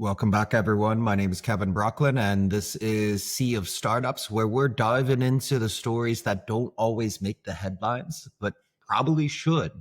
Welcome back, everyone. My name is Kevin Brocklin, and this is Sea of Startups, where we're diving into the stories that don't always make the headlines, but probably should.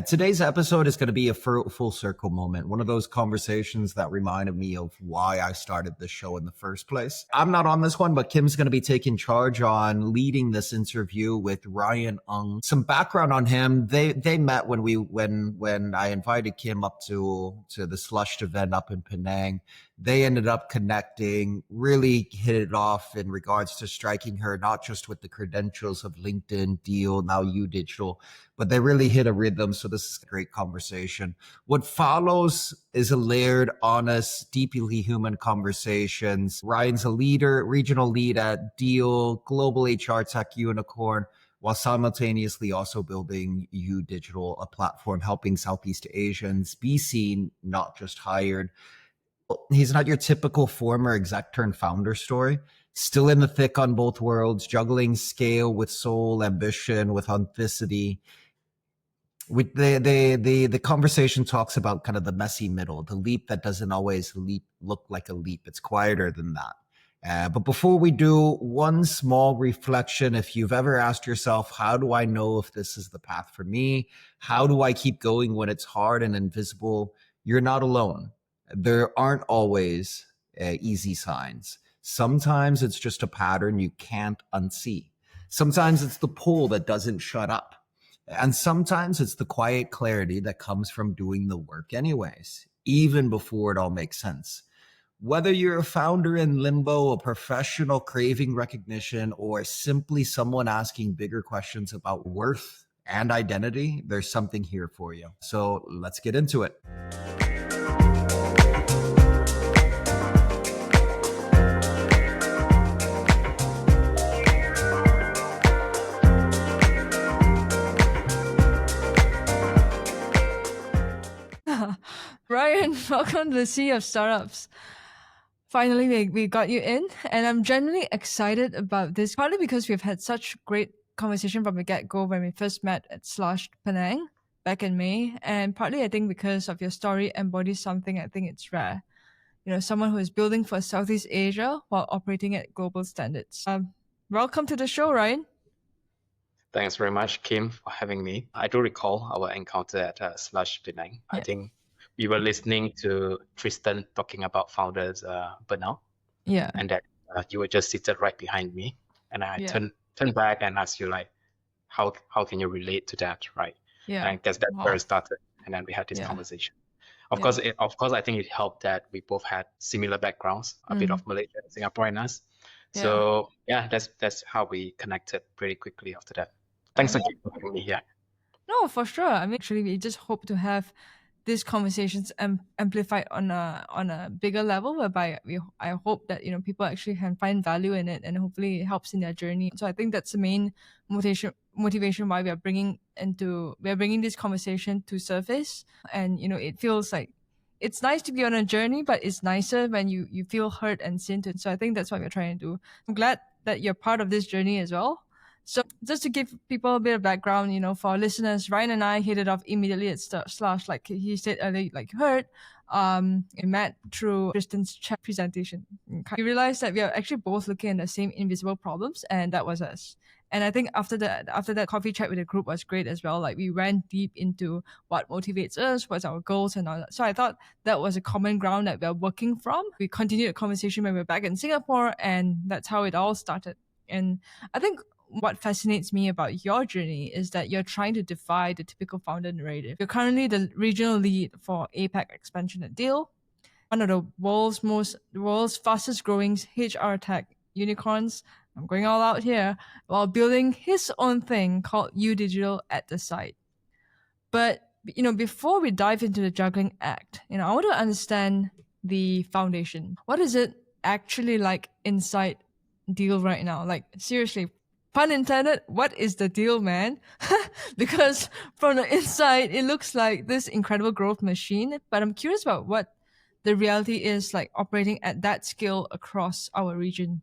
Today's episode is going to be a full circle moment, one of those conversations that reminded me of why I started this show in the first place. I'm not on this one, but Kim's going to be taking charge on leading this interview with Ryan Ng. Some background on him: they met when I invited Kim up to the Slushed event up in Penang. They ended up connecting, really hit it off in regards to striking her, not just with the credentials of LinkedIn, Deel, now YouDigital, but they really hit a rhythm. So this is a great conversation. What follows is a layered, honest, deeply human conversations. Ryan's a leader, regional lead at Deel, global HR tech unicorn, while simultaneously also building YouDigital, a platform helping Southeast Asians be seen, not just hired. He's not your typical former exec turned founder story. Still in the thick on both worlds, juggling scale with soul, ambition with authenticity. With the conversation talks about kind of the messy middle, the leap that doesn't always look like a leap. It's quieter than that. But before we do, one small reflection. If you've ever asked yourself, how do I know if this is the path for me? How do I keep going when it's hard and invisible? You're not alone. There aren't always easy signs. Sometimes it's just a pattern you can't unsee. Sometimes it's the pull that doesn't shut up. And sometimes it's the quiet clarity that comes from doing the work anyways, even before it all makes sense. Whether you're a founder in limbo, a professional craving recognition, or simply someone asking bigger questions about worth and identity, there's something here for you. So let's get into it. Ryan, welcome to the Sea of Startups. Finally, we got you in, and I'm genuinely excited about this, partly because we've had such great conversation from the get-go when we first met at Slush Penang back in May, and partly I think because of your story embodies something I think it's rare. You know, someone who is building for Southeast Asia while operating at global standards. Welcome to the show, Ryan. Thanks very much, Kim, for having me. I do recall our encounter at Slush Penang. I think we were listening to Tristan talking about founders burnout. Yeah. And that you were just seated right behind me. And I turned back and asked you, like, how can you relate to that, right? Yeah. And I guess that's where it started. And then we had this conversation. Of course, I think it helped that we both had similar backgrounds, a bit of Malaysia and Singapore in us. So that's how we connected pretty quickly after that. Thanks again for having me here. No, for sure. I mean, actually, we just hope to have these conversations amplified on a bigger level, whereby I hope that people actually can find value in it, and hopefully it helps in their journey. So I think that's the main motivation why we are bringing this conversation to surface. And it feels like it's nice to be on a journey, but it's nicer when you feel heard and seen. So I think that's what we're trying to do. I'm glad that you're part of this journey as well. So just to give people a bit of background, for our listeners, Ryan and I hit it off immediately at Slush, like he said earlier, like you heard. We met through Tristan's chat presentation. We realized that we are actually both looking at the same invisible problems, and that was us. And I think after that coffee chat with the group was great as well. Like we went deep into what motivates us, what's our goals and all that. So I thought that was a common ground that we're working from. We continued the conversation when we were back in Singapore, and that's how it all started. And I think what fascinates me about your journey is that you're trying to defy the typical founder narrative. You're currently the regional lead for APAC expansion at Deel, one of the world's fastest growing HR tech unicorns. I'm going all out here, while building his own thing called YouDigital at the side. But before we dive into the juggling act, I want to understand the foundation. What is it actually like inside Deel right now? Like seriously, pun intended, what is the deal, man? Because from the inside, it looks like this incredible growth machine. But I'm curious about what the reality is like operating at that scale across our region.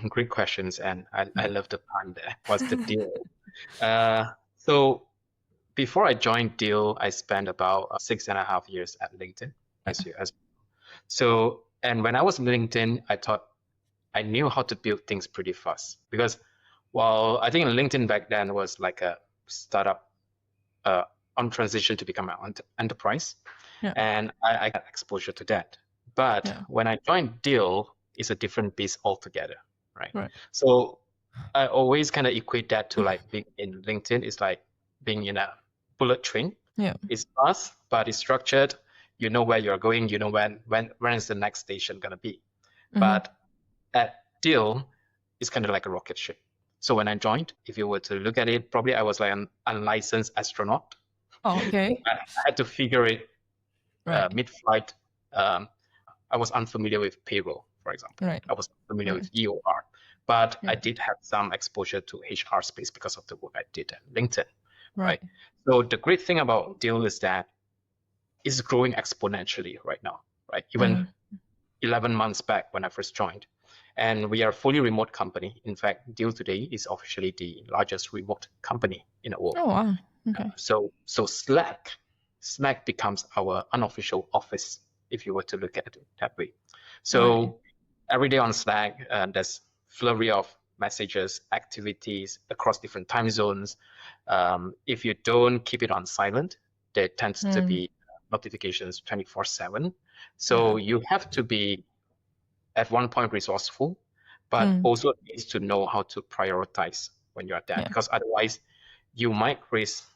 Great questions. And I love the pun there. What's the deal? So before I joined Deel, I spent about 6.5 years at LinkedIn. as you as. So, and when I was in LinkedIn, I thought I knew how to build things pretty fast because, while I think LinkedIn back then was like a startup on transition to become an enterprise, and I got exposure to that. But when I joined Deel, it's a different beast altogether, right? So I always kind of equate that to like being in LinkedIn. It's like being in a bullet train. It's fast, but it's structured. You know where you're going. You know when is the next station gonna be. But at Deel, it's kind of like a rocket ship. So when I joined, if you were to look at it, probably I was like an unlicensed astronaut. Oh, okay. I had to figure it mid-flight. I was unfamiliar with payroll, for example. I was familiar with EOR, but I did have some exposure to HR space because of the work I did at LinkedIn. Right. So the great thing about Deel is that it's growing exponentially right now. Right. Even 11 months back when I first joined. And we are a fully remote company. In fact, Deel today is officially the largest remote company in the world. Oh, wow. Okay. So Slack becomes our unofficial office, if you were to look at it that way. So every day on Slack, there's flurry of messages, activities across different time zones. If you don't keep it on silent, there tends to be notifications 24/7. So you have to be at one point resourceful, but also needs to know how to prioritize when you're at that, because otherwise you might risk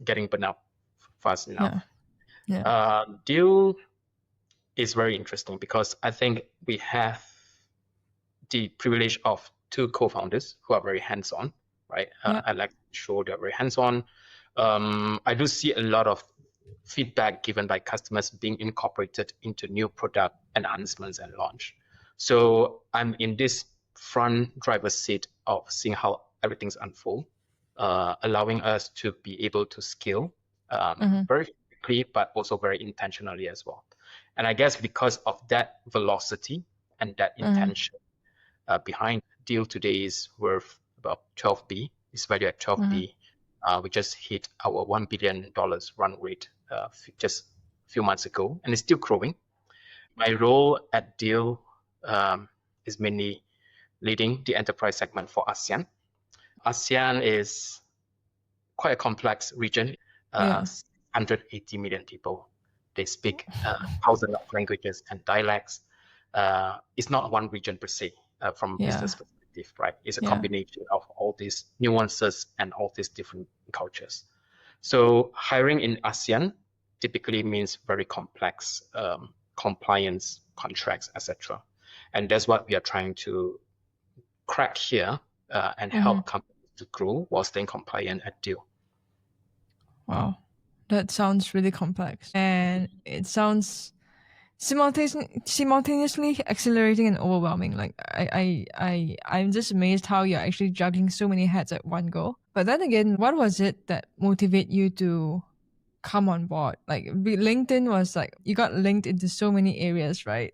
getting burnt out fast enough. Deel is very interesting because I think we have the privilege of two co-founders who are very hands-on, right? I like to show they're very hands-on. I do see a lot of feedback given by customers being incorporated into new product enhancements and launch. So I'm in this front driver's seat of seeing how everything's unfold, allowing us to be able to scale very quickly, but also very intentionally as well. And I guess because of that velocity and that intention behind Deel today is worth about 12B. It's valued at 12B. We just hit our $1 billion run rate just a few months ago, and it's still growing. My role at Deel is mainly leading the enterprise segment for ASEAN. ASEAN is quite a complex region, 180 million people. They speak thousands of languages and dialects. It's not one region per se from business perspective, right? It's a combination of all these nuances and all these different cultures. So hiring in ASEAN typically means very complex compliance, contracts, etc. And that's what we are trying to crack here and help companies to grow while staying compliant at Deel. Wow, that sounds really complex, and it sounds simultaneously exhilarating and overwhelming. Like I'm just amazed how you're actually juggling so many hats at one go. But then again, what was it that motivated you to come on board? Like LinkedIn was like, you got linked into so many areas, right?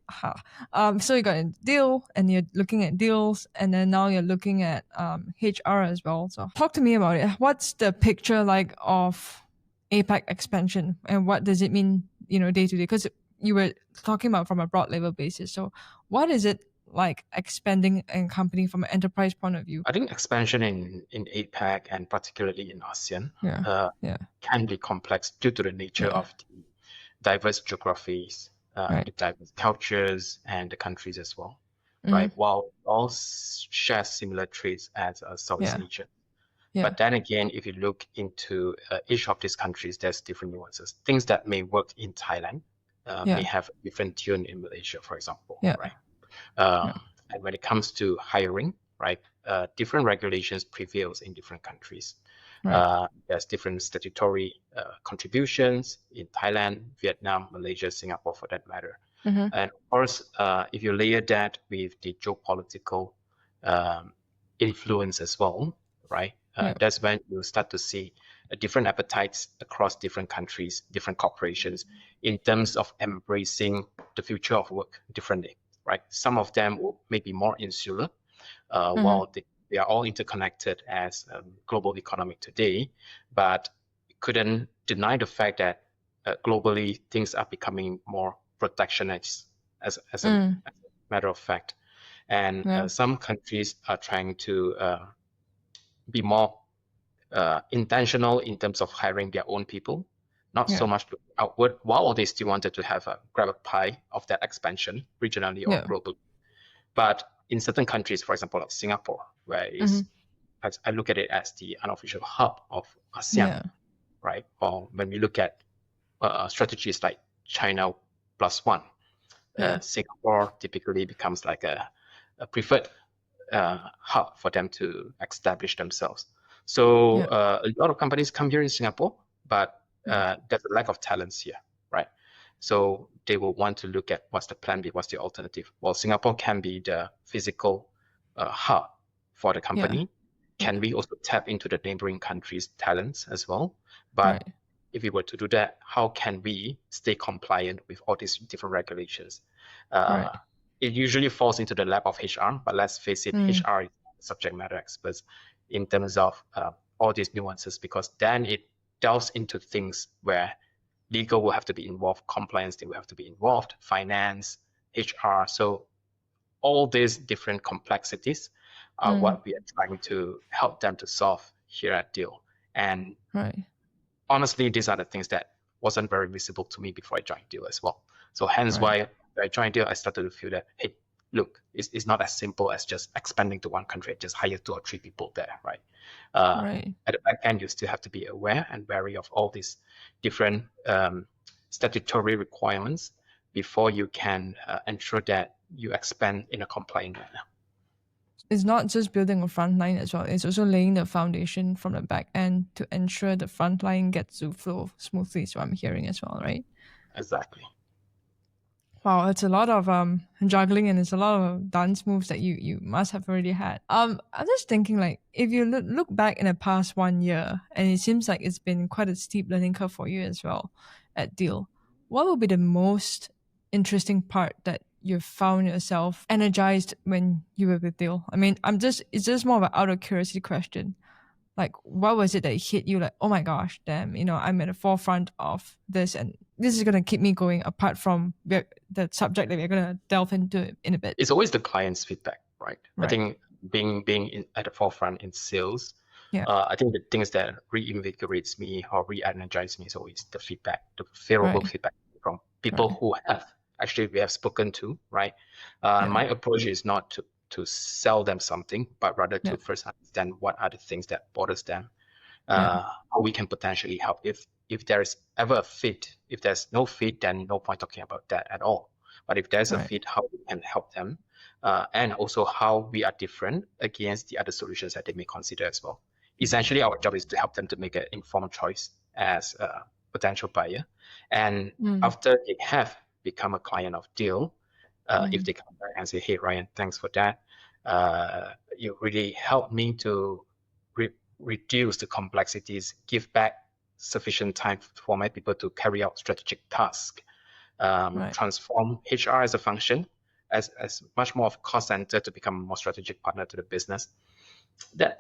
So you got a Deel and you're looking at deals, and then now you're looking at HR as well. So talk to me about it. What's the picture like of APAC expansion, and what does it mean, day to day? Because you were talking about from a broad level basis. So what is it like expanding a company from an enterprise point of view? I think expansion in APAC and particularly in ASEAN can be complex due to the nature of the diverse geographies, the diverse cultures, and the countries as well. Right? While all share similar traits as Southeast Asia. But then again, if you look into each of these countries, there's different nuances. Things that may work in Thailand may have a different tune in Malaysia, for example. Right? And when it comes to hiring, right, different regulations prevails in different countries. There's different statutory contributions in Thailand, Vietnam, Malaysia, Singapore, for that matter. And of course, if you layer that with the geopolitical influence as well, right, that's when you start to see different appetites across different countries, different corporations, in terms of embracing the future of work differently. Right, some of them may be more insular, while they are all interconnected as global economy today. But couldn't deny the fact that globally things are becoming more protectionist as a matter of fact. And some countries are trying to be more intentional in terms of hiring their own people, not so much outward, while they still wanted to have a grab a pie of that expansion regionally or globally. But in certain countries, for example, like Singapore, where I look at it as the unofficial hub of ASEAN, right? Or when we look at strategies like China +1, Singapore typically becomes like a preferred hub for them to establish themselves. So a lot of companies come here in Singapore, but there's a lack of talents here, right? So they will want to look at what's the plan B, what's the alternative. Well, Singapore can be the physical hub for the company. Can we also tap into the neighboring countries' talents as well? But if we were to do that, how can we stay compliant with all these different regulations? It usually falls into the lap of HR, but let's face it, HR is subject matter experts in terms of all these nuances, because then it delves into things where legal will have to be involved, compliance will have to be involved, finance, HR. So all these different complexities are what we are trying to help them to solve here at Deel. And honestly, these are the things that wasn't very visible to me before I joined Deel as well. So hence why I joined Deel, I started to feel that, hey, look, it's not as simple as just expanding to one country, just hire 2 or 3 people there, right? At the back end, you still have to be aware and wary of all these different statutory requirements before you can ensure that you expand in a compliant manner. It's not just building a front line as well. It's also laying the foundation from the back end to ensure the front line gets to flow smoothly, is what I'm hearing as well, right? Exactly. Wow, it's a lot of juggling, and it's a lot of dance moves that you must have already had. I'm just thinking, like, if you look back in the past 1 year, and it seems like it's been quite a steep learning curve for you as well at Deel, what will be the most interesting part that you found yourself energized when you were with Deel? I mean, it's just more of an out of curiosity question. Like, what was it that hit you like, oh my gosh, damn, I'm at the forefront of this, and this is going to keep me going, apart from the subject that we're going to delve into in a bit? It's always the client's feedback, right? I think being at the forefront in sales, I think the things that reinvigorates me or re-energize me is always the feedback, the favorable feedback from people who we have spoken to, right? My approach is not to sell them something, but rather to first understand what are the things that bothers them, how we can potentially help. If there is ever a fit, if there's no fit, then no point talking about that at all. But if there's a fit, how we can help them, and also how we are different against the other solutions that they may consider as well. Essentially, our job is to help them to make an informed choice as a potential buyer. And after they have become a client of Deel, if they come back and say, hey, Ryan, thanks for that. You really helped me to reduce the complexities, give back sufficient time for my people to carry out strategic tasks, transform HR as a function, as much more of a cost center to become a more strategic partner to the business.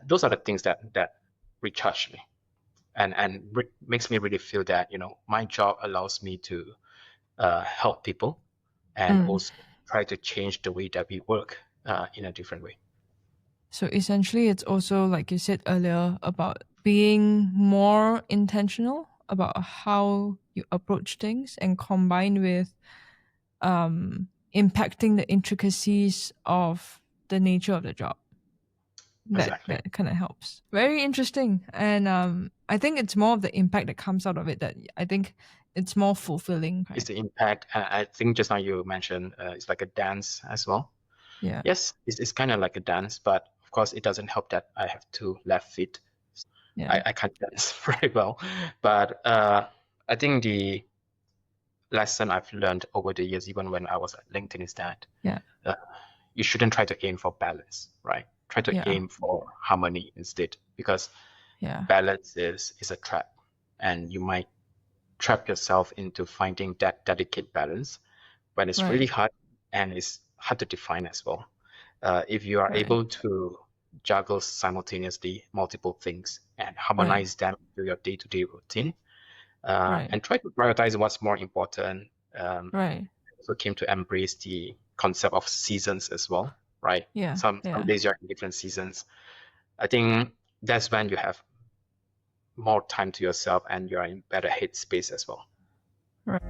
Those are the things that recharge me and makes me really feel that, my job allows me to help people and also try to change the way that we work in a different way. So essentially, it's also, like you said earlier, about being more intentional about how you approach things, and combined with impacting the intricacies of the nature of the job. That kind of helps. Very interesting. And I think it's more of the impact that comes out of it that I think it's more fulfilling. Right? It's the impact. I think just now you mentioned it's like a dance as well. Yeah. Yes, it's kind of like a dance, but of course it doesn't help that I have 2 left feet. I can't dance very well. But I think the lesson I've learned over the years, even when I was at LinkedIn, is that you shouldn't try to aim for balance, right? Try to aim for harmony instead, because balance is a trap, and you might trap yourself into finding that delicate balance when it's really hard, and it's hard to define as well. If you are able to juggle simultaneously multiple things and harmonize them to your day-to-day routine, and try to prioritize what's more important. Right. So came to embrace the concept of seasons as well, right? Some days you're in different seasons. I think that's when you have more time to yourself and you're in better headspace as well. Right.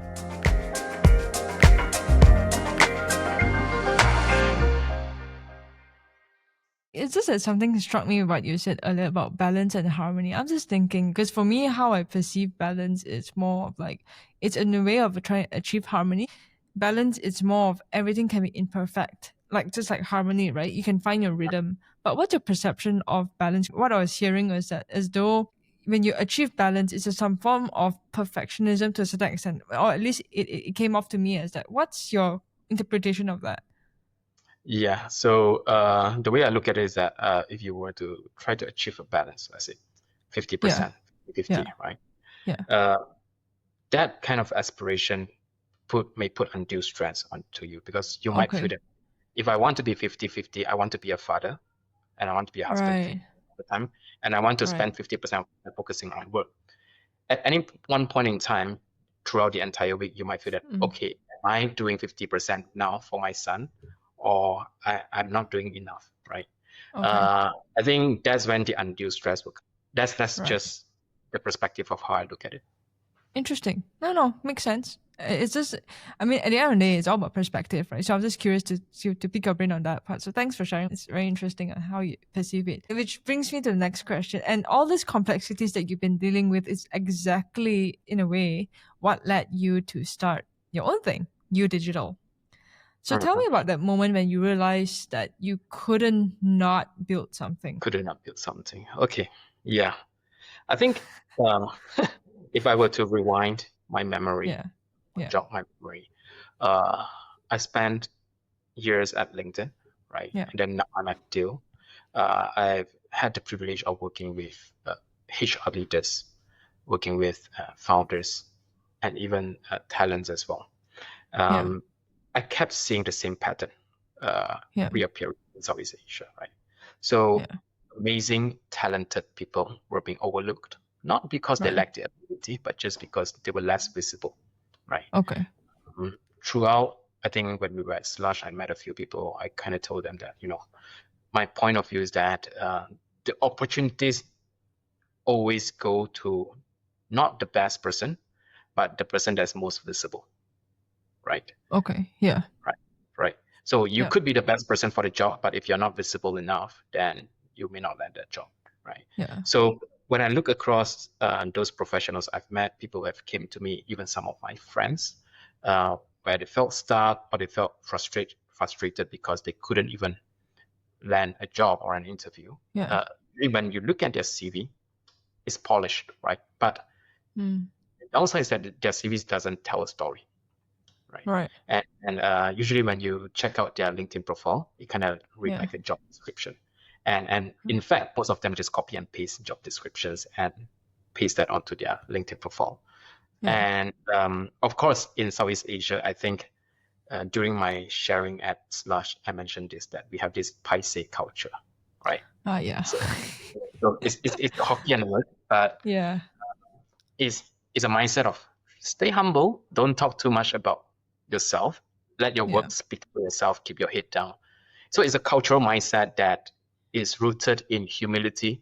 It's just that something struck me about you said earlier about balance and harmony. I'm just thinking, because for me, how I perceive balance is more of like, it's in a way of trying to achieve harmony. Balance, it's more of everything can be imperfect, like just like harmony, right? You can find your rhythm. But what's your perception of balance? What I was hearing was that as though when you achieve balance, it's some form of perfectionism to a certain extent, or at least it came off to me as that. What's your interpretation of that? Yeah, so the way I look at it is that if you were to try to achieve a balance, let's say 50%, 50, right? Yeah. That kind of aspiration may put undue stress onto you, because you might feel that if I want to be 50-50, I want to be a father and I want to be a husband all the time, and I want to spend 50% focusing on work. At any one point in time throughout the entire week, you might feel that, okay, am I doing 50% now for my son, or I'm not doing enough, right? I think that's when the undue stress will come. That's just the perspective of how I look at it. Interesting. No, makes sense. It's just, I mean, at the end of the day, it's all about perspective, right? So I was just curious to pick your brain on that part. So thanks for sharing. It's very interesting on how you perceive it. Which brings me to the next question. And all these complexities that you've been dealing with is exactly, in a way, what led you to start your own thing, YouDigital. So tell me about that moment when you realized that you couldn't not build something. Okay. Yeah. I think if I were to rewind my memory, jog my memory, I spent years at LinkedIn, right? And then now I'm at Deel. I've had the privilege of working with HR leaders, working with founders, and even talents as well. I kept seeing the same pattern reappearing in Southeast Asia, right? So amazing, talented people were being overlooked, not because they lacked the ability, but just because they were less visible, right? Throughout, I think when we were at Slush, I met a few people. I kind of told them that, my point of view is that the opportunities always go to not the best person, but the person that's most visible, right? Right. So you could be the best person for the job, but if you're not visible enough, then you may not land that job, right? So when I look across those professionals I've met, people who have came to me, even some of my friends, where they felt stuck or they felt frustrated because they couldn't even land a job or an interview. When you look at their CV, it's polished, right? But the downside is that their CV doesn't tell a story. Right. And usually when you check out their LinkedIn profile, you kind of read like a job description. And in fact, most of them just copy and paste job descriptions and paste that onto their LinkedIn profile. And of course, in Southeast Asia, I think during my sharing at Slush, I mentioned this, that we have this Paiseh culture, right? So it's a Hokkien word, but it's a mindset of stay humble, don't talk too much about yourself, let your work speak for yourself, keep your head down. So it's a cultural mindset that is rooted in humility,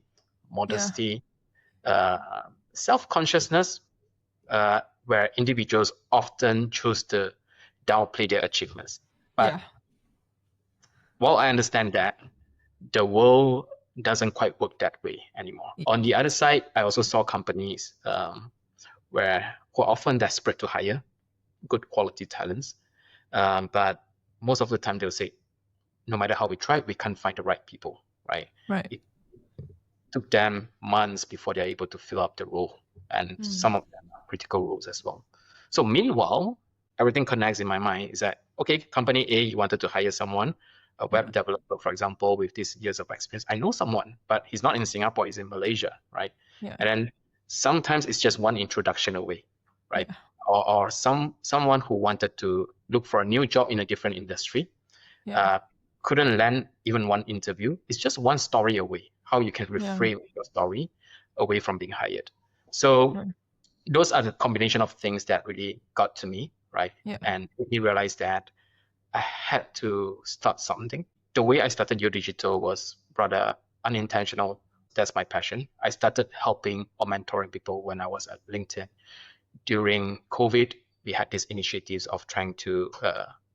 modesty, self-consciousness, where individuals often choose to downplay their achievements. But while I understand that, the world doesn't quite work that way anymore. On the other side, I also saw companies who are often desperate to hire good quality talents, but most of the time they'll say, no matter how we try, we can't find the right people, right? It took them months before they're able to fill up the role, and some of them are critical roles as well. So meanwhile, everything connects in my mind is that, okay, company A, you wanted to hire someone, a web developer, for example, with these years of experience. I know someone, but he's not in Singapore, he's in Malaysia, right? And then sometimes it's just one introduction away, right? Or someone who wanted to look for a new job in a different industry, couldn't land even one interview. It's just one story away, how you can reframe your story away from being hired. So those are the combination of things that really got to me, right? Yeah. And made me realize that I had to start something. The way I started YouDigital was rather unintentional. That's my passion. I started helping or mentoring people when I was at LinkedIn. During COVID, we had these initiatives of trying to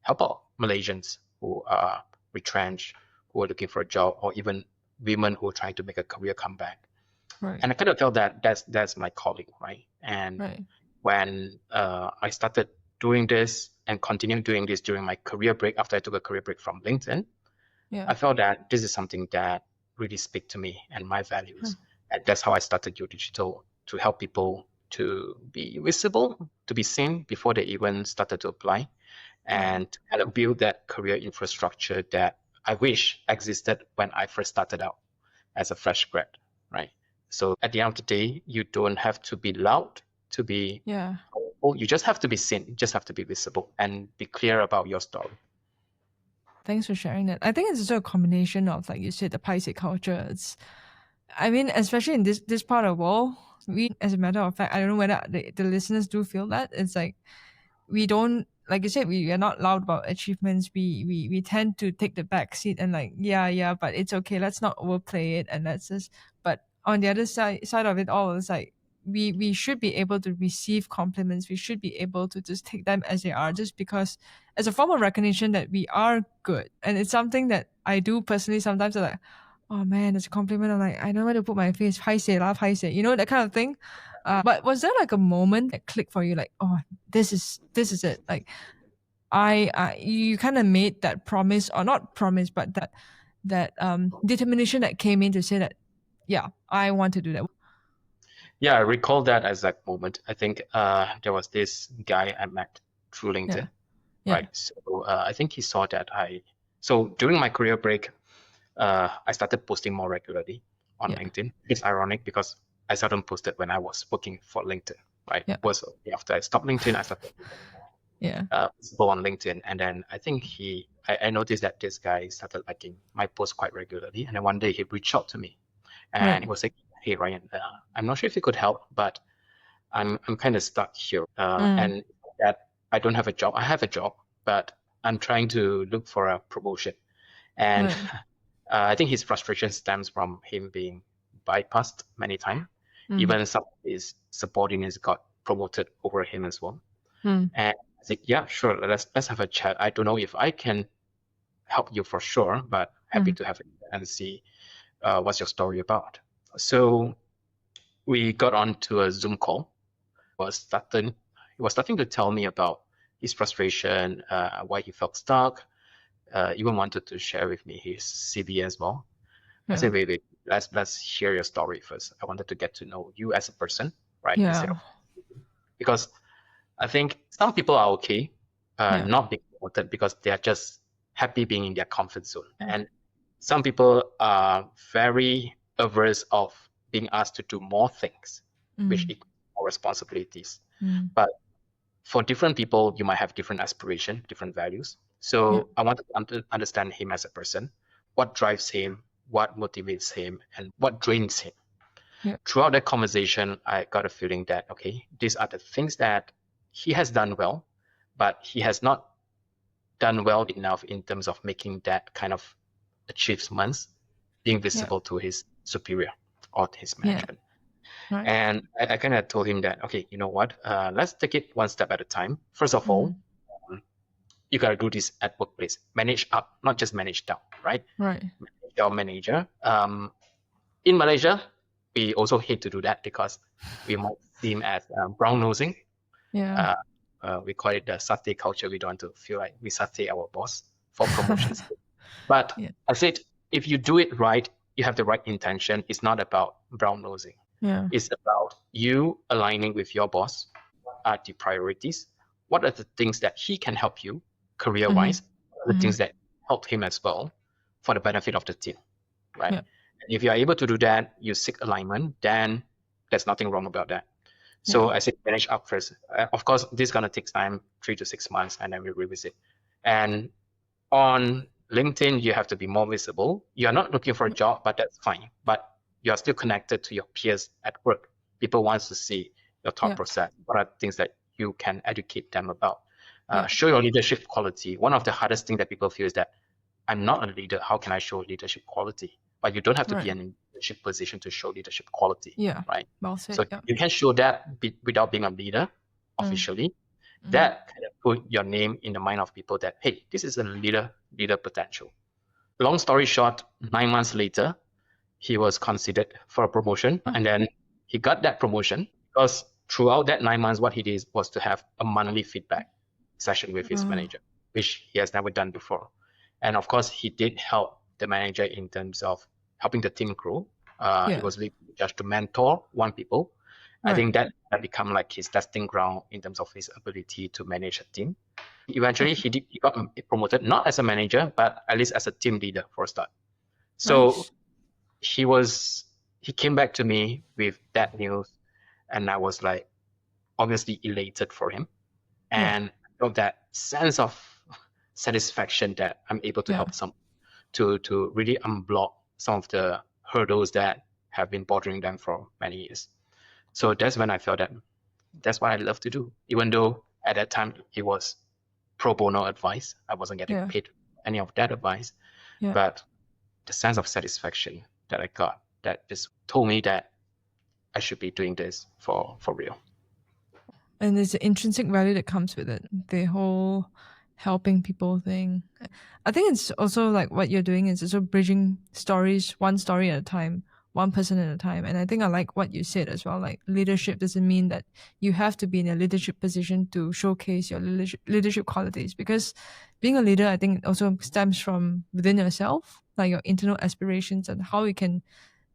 help out Malaysians who are retrenched, who are looking for a job, or even women who are trying to make a career comeback. Right. And I kind of felt that that's my calling, right? And Right. when I started doing this and continued doing this during my career break, after I took a career break from LinkedIn, Yeah. I felt that this is something that really speak to me and my values. And that's how I started YouDigital, to help people to be visible, to be seen before they even started to apply, and kind of build that career infrastructure that I wish existed when I first started out as a fresh grad, right? So at the end of the day, you don't have to be loud to be powerful. You just have to be seen. You just have to be visible and be clear about your story. Thanks for sharing that. I think it's also a combination of, like you said, the Paiseh culture. I mean, especially in this part of the world, we, as a matter of fact, I don't know whether the listeners do feel that. It's like, we don't, like you said, we are not loud about achievements. We tend to take the back seat and like, yeah, but it's okay. Let's not overplay it. And let's just, but on the other side of it all, it's like, we should be able to receive compliments. We should be able to just take them as they are, just because, as a form of recognition that we are good. And it's something that I do personally sometimes. I'm like, oh man, it's a compliment. I'm like, I don't know where to put my face. Paiseh lah, paiseh. You know, that kind of thing. But was there like a moment that clicked for you? Like, oh, this is it. Like, you kind of made that promise, or not promise, but that determination that came in to say that, yeah, I want to do that. Yeah, I recall that exact moment. I think there was this guy I met through LinkedIn, right? So I think he saw that so during my career break, I started posting more regularly on LinkedIn. It's ironic because I started posted when I was working for LinkedIn, right? It was after I stopped LinkedIn, I started visible on LinkedIn. And then I think I noticed that this guy started liking my posts quite regularly. And then one day he reached out to me and he was like, hey, Ryan, I'm not sure if you could help, but I'm kind of stuck here. And that I don't have a job. I have a job, but I'm trying to look for a promotion. And I think his frustration stems from him being bypassed many times. Even some of his subordinates got promoted over him as well. And I said, yeah, sure, let's have a chat. I don't know if I can help you for sure, but happy to have it and see what's your story about. So we got on to a Zoom call. He was starting to tell me about his frustration, why he felt stuck. Even wanted to share with me his CV as well. I said, wait, let's hear your story first. I wanted to get to know you as a person, right? Because I think some people are okay not being promoted because they are just happy being in their comfort zone. And some people are very averse of being asked to do more things, which equals more responsibilities. But for different people, you might have different aspirations, different values. So I want to understand him as a person, what drives him, what motivates him, and what drains him. Throughout that conversation, I got a feeling that, okay, these are the things that he has done well, but he has not done well enough in terms of making that kind of achievements being visible to his superior or his management. And I kind of told him that, okay, you know what, let's take it one step at a time. First of all, you got to do this at workplace. Manage up, not just manage down, right? Manage your manager. In Malaysia, we also hate to do that because we might seem as brown-nosing. We call it the satay culture. We don't want to feel like we satay our boss for promotions. But I said, if you do it right, you have the right intention. It's not about brown-nosing. It's about you aligning with your boss. What are the priorities? What are the things that he can help you career-wise? What are the things that help him as well for the benefit of the team, right? And if you are able to do that, you seek alignment, then there's nothing wrong about that. So I said, manage up first. Of course, this is going to take time, 3 to 6 months, and then we revisit. And on LinkedIn, you have to be more visible. You're not looking for a job, but that's fine. But you are still connected to your peers at work. People want to see your thought process. What are things that you can educate them about? Yeah. Show your leadership quality. One of the hardest things that people feel is that I'm not a leader. How can I show leadership quality? But you don't have to be in a leadership position to show leadership quality. Yeah. Right. Well said. So you can show that without being a leader officially. That kind of put your name in the mind of people that, hey, this is a leader potential. Long story short, 9 months later, he was considered for a promotion, and then he got that promotion because throughout that 9 months, what he did was to have a monthly feedback session with his manager, which he has never done before. And of course, he did help the manager in terms of helping the team grow. He was just to mentor one people. I think that become like his testing ground in terms of his ability to manage a team. Eventually, he got promoted, not as a manager, but at least as a team leader for a start. So he came back to me with that news, and I was like obviously elated for him, and I felt that sense of satisfaction that I'm able to help some to really unblock some of the hurdles that have been bothering them for many years. So that's when I felt that that's what I love to do, even though at that time it was pro bono advice. I wasn't getting paid any of that advice, but the sense of satisfaction that I got that just told me that I should be doing this for real. And there's an intrinsic value that comes with it, the whole helping people thing. I think it's also like what you're doing is also bridging stories, one story at a time, one person at a time. And I think I like what you said as well. Like leadership doesn't mean that you have to be in a leadership position to showcase your leadership qualities, because being a leader, I think, also stems from within yourself, like your internal aspirations and how you can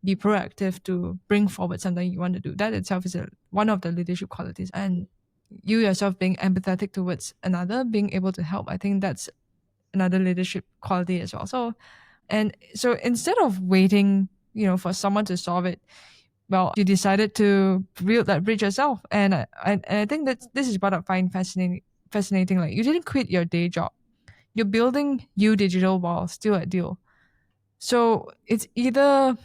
be proactive to bring forward something you want to do. That itself is one of the leadership qualities. And you yourself being empathetic towards another, being able to help, I think that's another leadership quality as well. So instead of waiting, for someone to solve it, well, you decided to build that bridge yourself. And I think that this is what I find fascinating. Like, you didn't quit your day job. You're building YouDigital while still at Deel. So it's either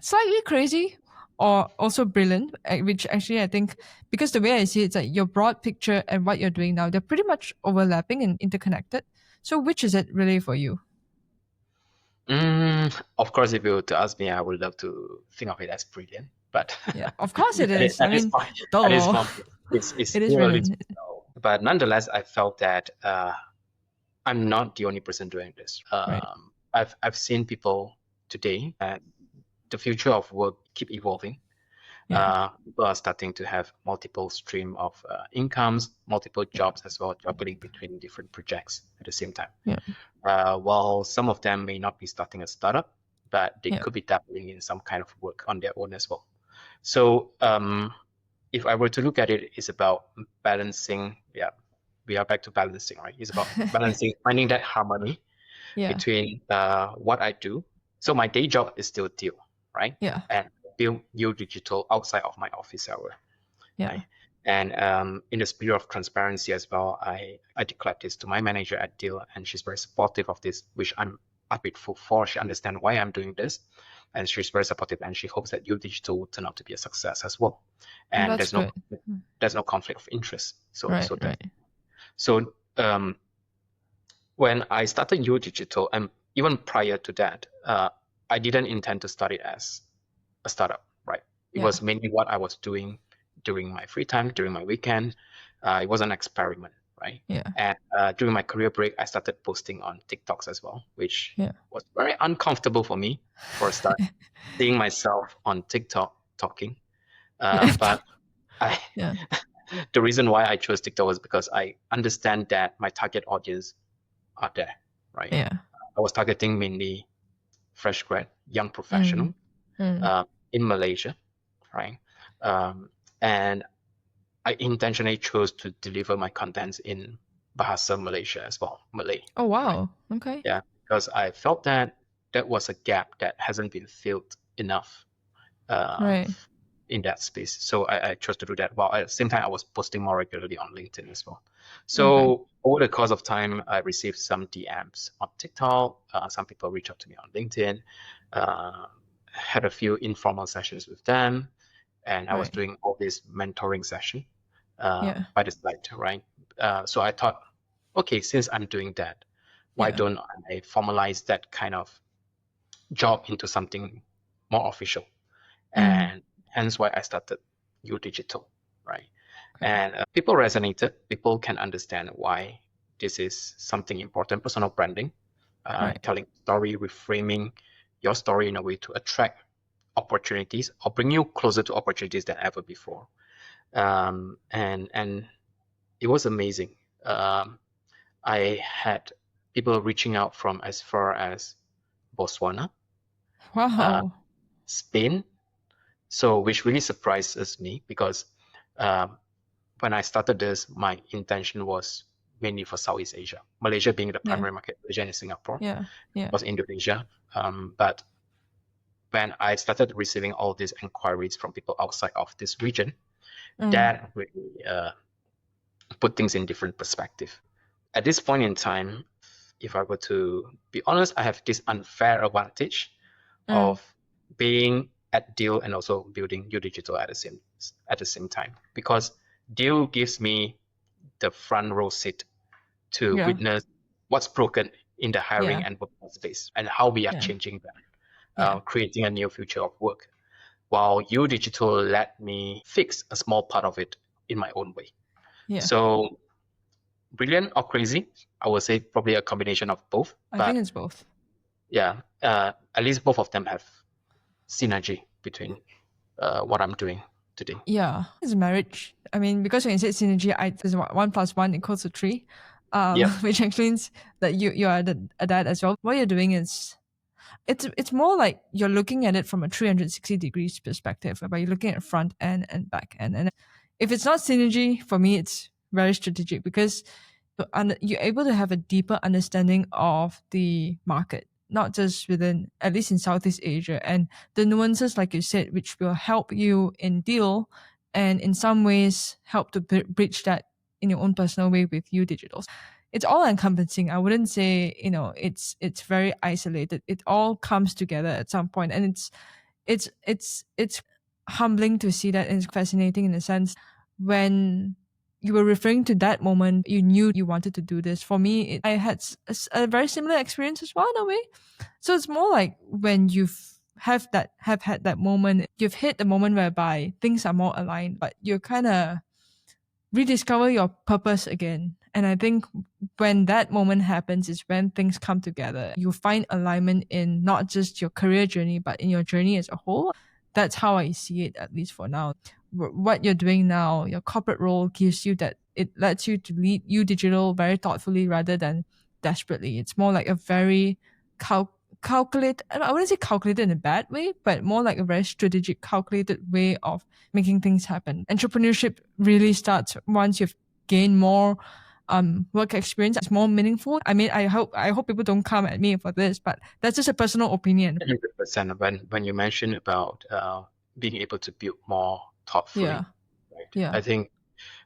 slightly crazy or also brilliant, which actually I think, because the way I see it, it's like your broad picture and what you're doing now, they're pretty much overlapping and interconnected. So which is it really for you? Of course, if you were to ask me, I would love to think of it as brilliant, but yeah, of course it is. At this point, it's it is brilliant. But nonetheless, I felt that I'm not the only person doing this. I've seen people today, and the future of work keep evolving. People are starting to have multiple stream of incomes, multiple jobs as well, juggling between different projects at the same time. While some of them may not be starting a startup, but they could be dabbling in some kind of work on their own as well. So if I were to look at it, it's about balancing. Yeah, we are back to balancing, right? It's about balancing, finding that harmony between what I do. So my day job is still Deel, right? And build YouDigital outside of my office hour. Right? And in the spirit of transparency as well, I declared this to my manager at Deel, and she's very supportive of this, which I'm grateful for. She understands why I'm doing this, and she's very supportive, and she hopes that YouDigital will turn out to be a success as well. And there's no conflict of interest. So when I started YouDigital, and even prior to that, I didn't intend to start it as a startup, right? It was mainly what I was doing during my free time, during my weekend. It was an experiment, right? And during my career break, I started posting on TikToks as well, which was very uncomfortable for me for a start, seeing myself on TikTok talking. But the reason why I chose TikTok was because I understand that my target audience are there, right? I was targeting mainly fresh grad, young professional in Malaysia, right? And I intentionally chose to deliver my contents in Bahasa Malaysia as well, Malay. Oh, wow. Right? Okay. Yeah, because I felt that was a gap that hasn't been filled enough in that space. So I chose to do that. While at the same time, I was posting more regularly on LinkedIn as well. So over the course of time, I received some DMs on TikTok. Some people reached out to me on LinkedIn. Had a few informal sessions with them. and I was Right. doing all this mentoring session Yeah. by the side, right? So I thought, okay, since I'm doing that, why Yeah. don't I formalize that kind of job into something more official? And hence why I started YouDigital, right? Okay. And people resonated. People can understand why this is something important, personal branding, Right. telling story, reframing your story in a way to attract opportunities or bring you closer to opportunities than ever before. And it was amazing. I had people reaching out from as far as Botswana, Wow. Spain, so which really surprises me because when I started this, my intention was mainly for Southeast Asia, Malaysia being the primary market, Malaysia and Singapore, was Indonesia. But when I started receiving all these inquiries from people outside of this region, that really put things in different perspective. At this point in time, if I were to be honest, I have this unfair advantage of being at Deel and also building YouDigital at the same time, because Deel gives me the front row seat to witness what's broken in the hiring and workforce space and how we are changing that, creating a new future of work. While YouDigital let me fix a small part of it in my own way. So brilliant or crazy, I would say probably a combination of both. I think it's both. Yeah, at least both of them have synergy between what I'm doing today. Yeah, it's marriage. I mean, because when you said synergy, there's 1 + 1 = 3, which explains that you are a dad as well. What you're doing is it's more like you're looking at it from a 360 degrees perspective, whereby you're looking at front end and back end. And if it's not synergy, for me, it's very strategic because you're able to have a deeper understanding of the market, not just within, at least in Southeast Asia, and the nuances, like you said, which will help you in Deel and in some ways help to bridge that in your own personal way with YouDigital. It's all encompassing. I wouldn't say, it's very isolated. It all comes together at some point, and it's humbling to see that, and it's fascinating in a sense. When you were referring to that moment, you knew you wanted to do this. For me, I had a very similar experience as well in a way. So it's more like when have had that moment, you've hit the moment whereby things are more aligned, but you kind of rediscover your purpose again. And I think when that moment happens is when things come together. You find alignment in not just your career journey, but in your journey as a whole. That's how I see it, at least for now. What you're doing now, your corporate role gives you that, it lets you to lead YouDigital very thoughtfully rather than desperately. It's more like a very calculated, I wouldn't say calculated in a bad way, but more like a very strategic, calculated way of making things happen. Entrepreneurship really starts once you've gained more work experience. It's more meaningful. I mean, I hope people don't come at me for this, but that's just a personal opinion. 100%. When you mentioned about being able to build more thoughtfully, right? I think,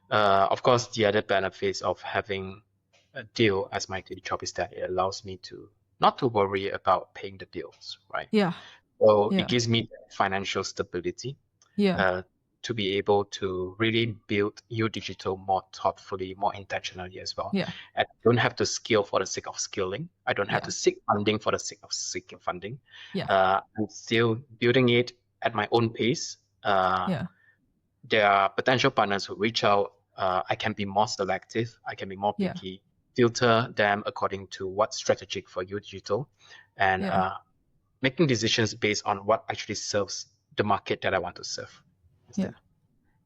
of course, the other benefits of having a Deel as my daily job is that it allows me to not to worry about paying the bills, right? So it gives me financial stability to be able to really build YouDigital more thoughtfully, more intentionally as well. And I don't have to scale for the sake of scaling. I don't have to seek funding for the sake of seeking funding. I'm still building it at my own pace. There are potential partners who reach out. I can be more selective. I can be more picky. Filter them according to what's strategic for YouDigital, and making decisions based on what actually serves the market that I want to serve.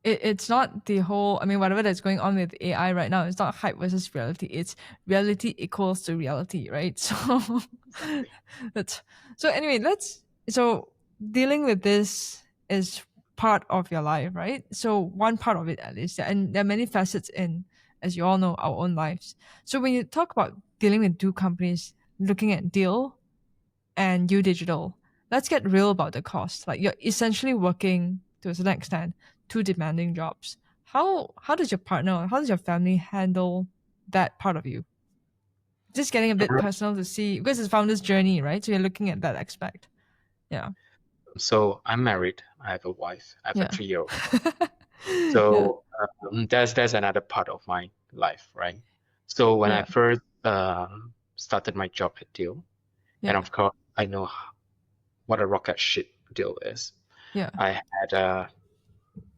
It's not the whole, I mean, whatever that's going on with AI right now, it's not hype versus reality. It's reality equals to reality, right? So anyway, so dealing with this is part of your life, right? So one part of it at least, and there are many facets in, as you all know, our own lives. So when you talk about dealing with two companies, looking at Deel and YouDigital, let's get real about the cost. Like, you're essentially working to a certain extent two demanding jobs. How does your partner, how does your family handle that part of you? Just getting a bit personal to see, because it's founder's journey, right? So you're looking at that aspect. So I'm married. I have a wife. I have a Yeah. 3-year-old. Yeah. So there's another part of my life, right? So when I Yeah. first started my job at Deel, and Yeah. of course I know what a rocket ship Deel is. Yeah. I had a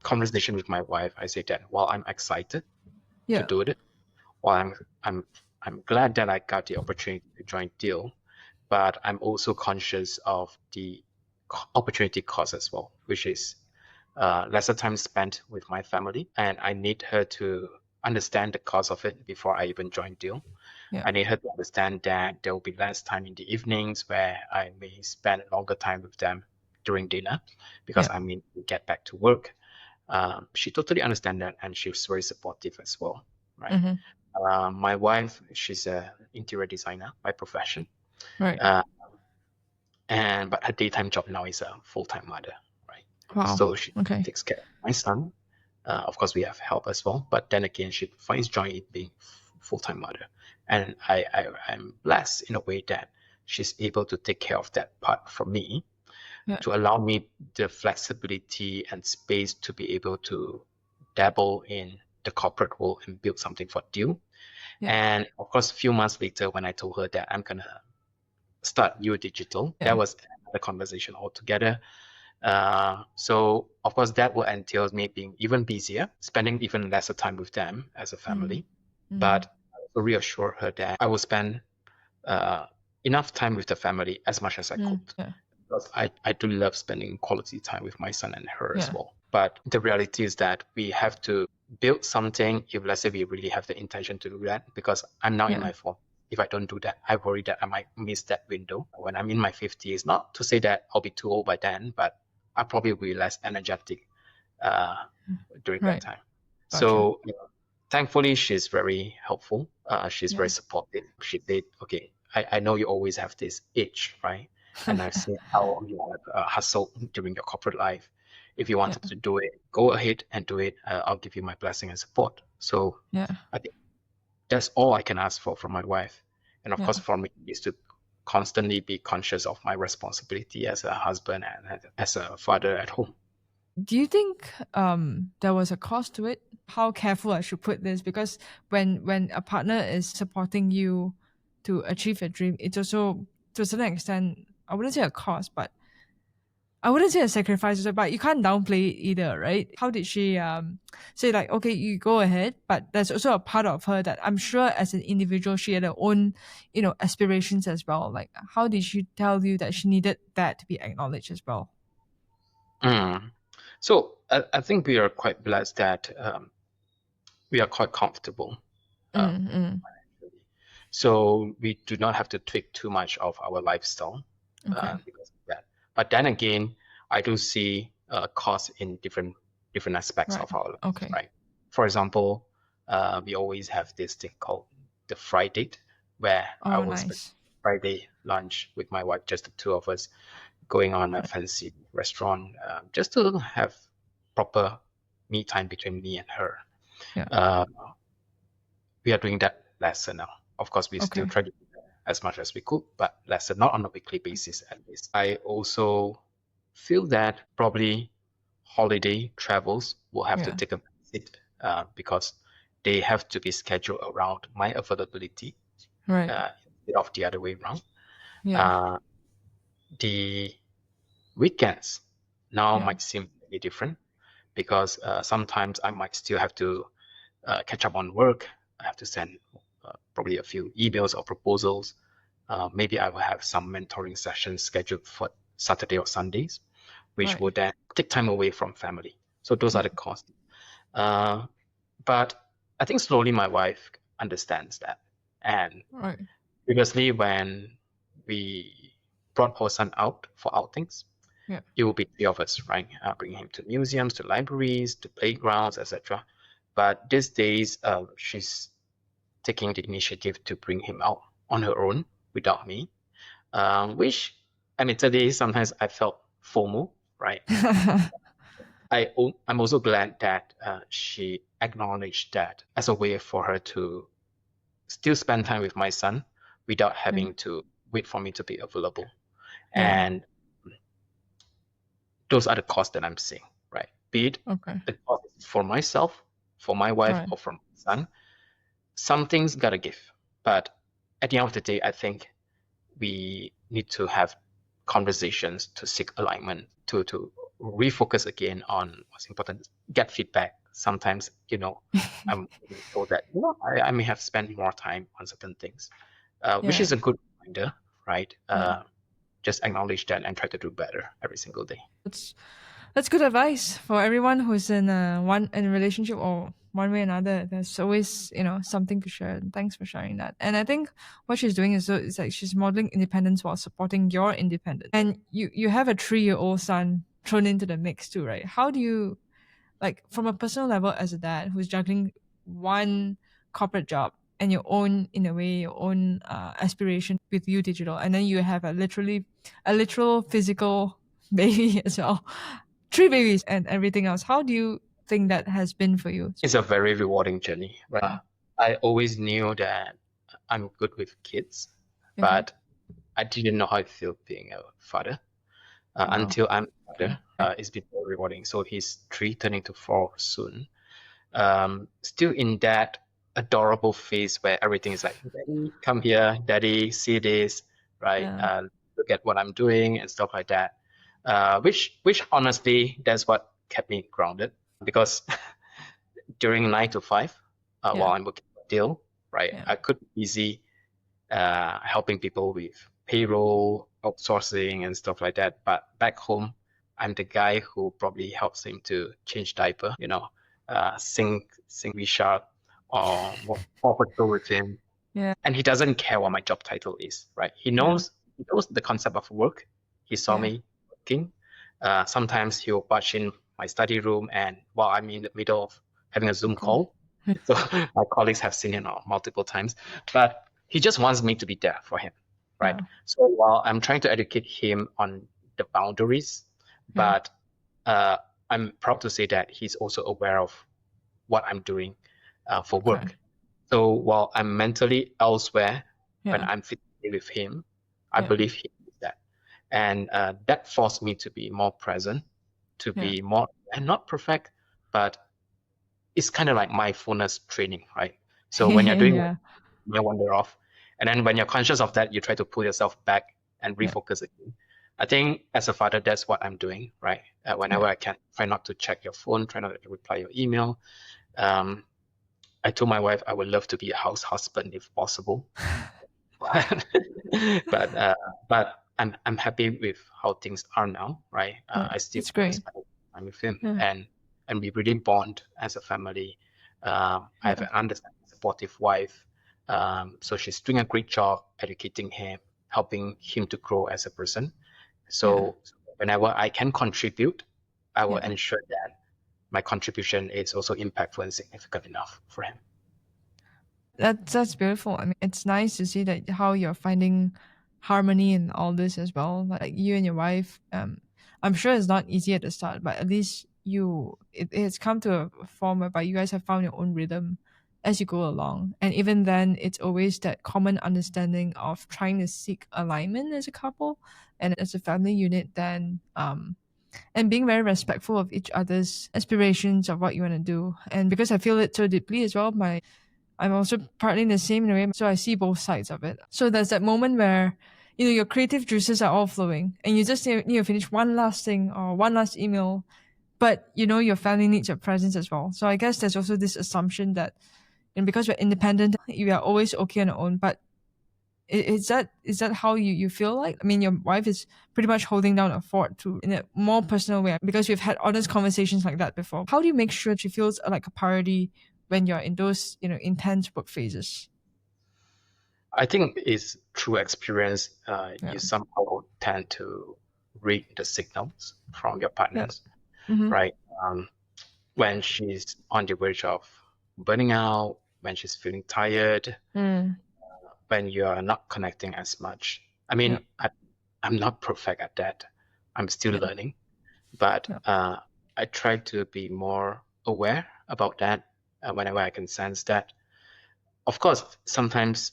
conversation with my wife. I said that while I'm excited to Yeah. do it, while I'm glad that I got the opportunity to join Deel, but I'm also conscious of the opportunity cost as well, which is lesser time spent with my family, and I need her to understand the cost of it before I even join Deel. Yeah. I need her to understand that there will be less time in the evenings where I may spend longer time with them during dinner because Yeah. I mean to get back to work. She totally understands that, and she's very supportive as well, right? My wife, she's an interior designer by profession, Right. but her daytime job now is a full-time mother, right? Wow. So she Okay. takes care of my son. Of course, we have help as well, but then again, she finds joy in being full-time mother, and I'm blessed in a way that she's able to take care of that part for me, Yeah. to allow me the flexibility and space to be able to dabble in the corporate world and build something for Deel. Yeah. And of course, a few months later, when I told her that I'm gonna start YouDigital, Yeah. that was another conversation altogether. So of course that will entail me being even busier, spending even lesser time with them as a family. But I also reassure her that I will spend enough time with the family as much as I could. Yeah. Because I do love spending quality time with my son and her as Yeah. well. But the reality is that we have to build something if, let's say, we really have the intention to do that, because I'm now in my 40s. If I don't do that, I worry that I might miss that window. When I'm in my 50s, not to say that I'll be too old by then, but I'll probably be less energetic during that time. Gotcha. So thankfully, she's very helpful. She's Yeah. very supportive. She said, okay, I know you always have this itch, right? And I've seen how you have hustled during your corporate life. If you wanted to do it, go ahead and do it. I'll give you my blessing and support. So Yeah. I think that's all I can ask for from my wife. And of Yeah. course, for me, is to constantly be conscious of my responsibility as a husband and as a father at home. Do you think there was a cost to it? How careful I should put this? Because when a partner is supporting you to achieve a dream, it's also to a certain extent, I wouldn't say a cost, but I wouldn't say a sacrifice, but you can't downplay it either, right? How did she say like, okay, you go ahead, but there's also a part of her that I'm sure as an individual she had her own, aspirations as well. Like, how did she tell you that she needed that to be acknowledged as well? So I think we are quite blessed that we are quite comfortable financially. So we do not have to tweak too much of our lifestyle because of that. But then again, I do see costs in different aspects of our lives, right? For example, we always have this thing called the Friday date, where I will spend Friday lunch with my wife, just the two of us, going on a fancy restaurant, just to have proper me time between me and her. We are doing that lesser now. Of course, we still try to do that as much as we could, but lesser, not on a weekly basis at least. I also feel that probably holiday travels will have to take a seat because they have to be scheduled around my availability instead of the other way around. The weekends now might seem very different because sometimes I might still have to catch up on work. I have to send probably a few emails or proposals. Maybe I will have some mentoring sessions scheduled for Saturday or Sundays, which will then take time away from family. So those are the costs. But I think slowly my wife understands that. And previously when we brought our son out for outings, it will be three of us, right? Bringing him to museums, to libraries, to playgrounds, etc. But these days, she's taking the initiative to bring him out on her own without me, which, I mean, today sometimes I felt FOMO, right? I'm also glad that she acknowledged that as a way for her to still spend time with my son without having to wait for me to be available. And those are the costs that I'm seeing, right? Be it the cost for myself, for my wife, or for my son. Some things gotta give. But at the end of the day, I think we need to have conversations to seek alignment, to refocus again on what's important, get feedback. Sometimes, I'm told that, I may have spent more time on certain things, which is a good reminder, right? Just acknowledge that and try to do better every single day. That's good advice for everyone who's in a relationship or one way or another. There's always, something to share. And thanks for sharing that. And I think what she's doing is like she's modeling independence while supporting your independence. And you have a 3-year-old son thrown into the mix too, right? How do you, like, from a personal level, as a dad who's juggling one corporate job and your own, in a way, your own aspiration with YouDigital, and then you have a literal physical baby as well, 3 babies and everything else. How do you think that has been for you? It's a very rewarding journey, right? I always knew that I'm good with kids, but I didn't know how it felt being a father until I'm a father. It's been very rewarding. So he's 3, turning to 4 soon. Still in that adorable phase where everything is like, Daddy, come here, Daddy, see this, right? Look at what I'm doing and stuff like that. Which honestly, that's what kept me grounded, because during 9 to 5, while I'm working for Deel, right, I could be busy helping people with payroll, outsourcing, and stuff like that. But back home, I'm the guy who probably helps him to change diaper, sing Richard, or walk patrol with him. And he doesn't care what my job title is, right? He knows the concept of work. He saw me working. Sometimes he'll watch in my study room, and while I'm in the middle of having a Zoom call, so my colleagues have seen it multiple times, but he just wants me to be there for him, right? So while I'm trying to educate him on the boundaries, but I'm proud to say that he's also aware of what I'm doing for work. So while I'm mentally elsewhere, when I'm physically with him, I believe he is that. And that forced me to be more present, to be more, and not perfect, but it's kind of like mindfulness training, right? So when you're doing you wander off, and then when you're conscious of that, you try to pull yourself back and refocus again. I think as a father, that's what I'm doing, right? Whenever I can, try not to check your phone, try not to reply your email. I told my wife I would love to be a house husband if possible, but I'm happy with how things are now, right? I still spend time with him, and we really bond as a family. I have an understanding, supportive wife, so she's doing a great job educating him, helping him to grow as a person. So whenever I can contribute, I will ensure that my contribution is also impactful and significant enough for him. That's beautiful. I mean, it's nice to see that how you're finding harmony in all this as well. Like you and your wife, I'm sure it's not easy at the start, but at least it's come to a form whereby you guys have found your own rhythm as you go along. And even then, it's always that common understanding of trying to seek alignment as a couple and as a family unit, then and being very respectful of each other's aspirations of what you want to do. And because I feel it so deeply as well, I'm also partly in the same in a way, so I see both sides of it. So there's that moment where, your creative juices are all flowing and you just need to finish one last thing or one last email, but your family needs your presence as well. So I guess there's also this assumption that, and because we're independent, we are always okay on our own. But is that how you feel like? I mean, your wife is pretty much holding down a fort too, in a more personal way, because we've had honest conversations like that before. How do you make sure she feels like a priority when you're in those, intense work phases? I think it's through experience. You somehow tend to read the signals from your partners, right? When she's on the verge of burning out, when she's feeling tired, when you are not connecting as much. I mean, I'm not perfect at that. I'm still learning, but I try to be more aware about that whenever I can sense that. Of course, sometimes